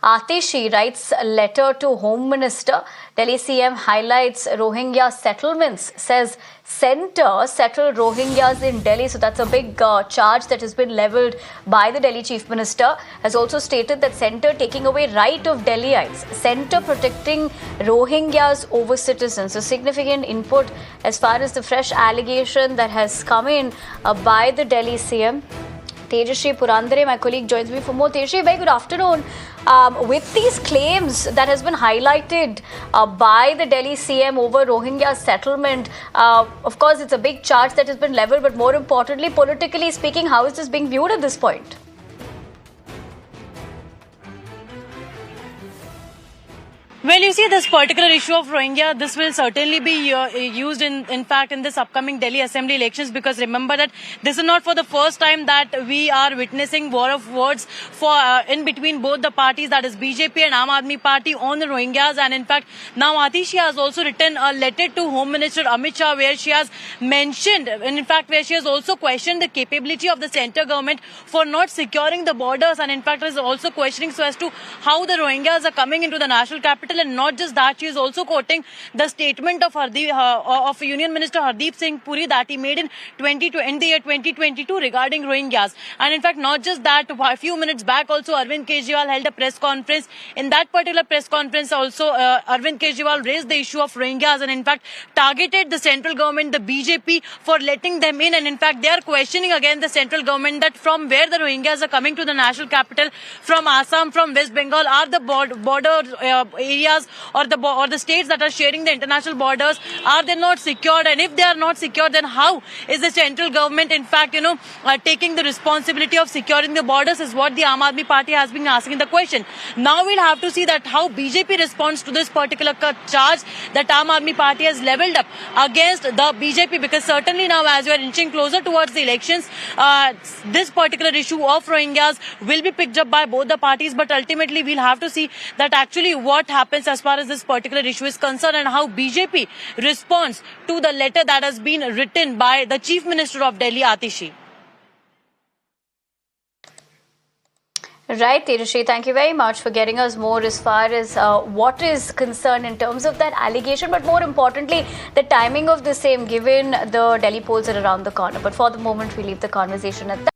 Atishi writes a letter to Home Minister. Delhi CM highlights Rohingya settlements, says centre settle Rohingyas in Delhi. So that's a big charge that has been levelled by the Delhi Chief Minister. Has also stated that centre taking away right of Delhiites, centre protecting Rohingyas over citizens. A significant input as far as the fresh allegation that has come in by the Delhi CM. Tejashree Purandare, my colleague, joins me for more. Tejashree, very good afternoon. With these claims that has been highlighted by the Delhi CM over Rohingya settlement, of course, it's a big charge that has been levelled, but more importantly, politically speaking, how is this being viewed at this point? Well, you see, this particular issue of Rohingya, this will certainly be used in fact, in this upcoming Delhi Assembly elections, because remember that this is not for the first time that we are witnessing war of words for in between both the parties, that is BJP and Aam Aadmi Party, on the Rohingyas. And in fact, now Atishi has also written a letter to Home Minister Amit Shah, where she has mentioned, and in fact, where she has also questioned the capability of the centre government for not securing the borders, and in fact is also questioning so as to how the Rohingyas are coming into the national capital. And not just that, she is also quoting the statement of Union Minister Hardeep Singh Puri that he made in the year 2022 regarding Rohingyas. And in fact, not just that, a few minutes back also Arvind Kejriwal held a press conference. In that particular press conference also, Arvind Kejriwal raised the issue of Rohingyas and in fact targeted the central government, the BJP, for letting them in. And in fact, they are questioning again the central government that from where the Rohingyas are coming to the national capital, from Assam, from West Bengal, are the border areas or the states that are sharing the international borders, are they not secured? And if they are not secured, then how is the central government in fact taking the responsibility of securing the borders, is what the Aam Aadmi Party has been asking the question. Now we'll have to see that how BJP responds to this particular charge that Aam Aadmi Party has levelled up against the BJP, because certainly now as we are inching closer towards the elections, this particular issue of Rohingyas will be picked up by both the parties, but ultimately we'll have to see that actually what happens as far as this particular issue is concerned and how BJP responds to the letter that has been written by the Chief Minister of Delhi, Atishi. Right, Tejashree, thank you very much for getting us more as far as what is concerned in terms of that allegation, but more importantly, the timing of the same, given the Delhi polls are around the corner. But for the moment, we leave the conversation at that.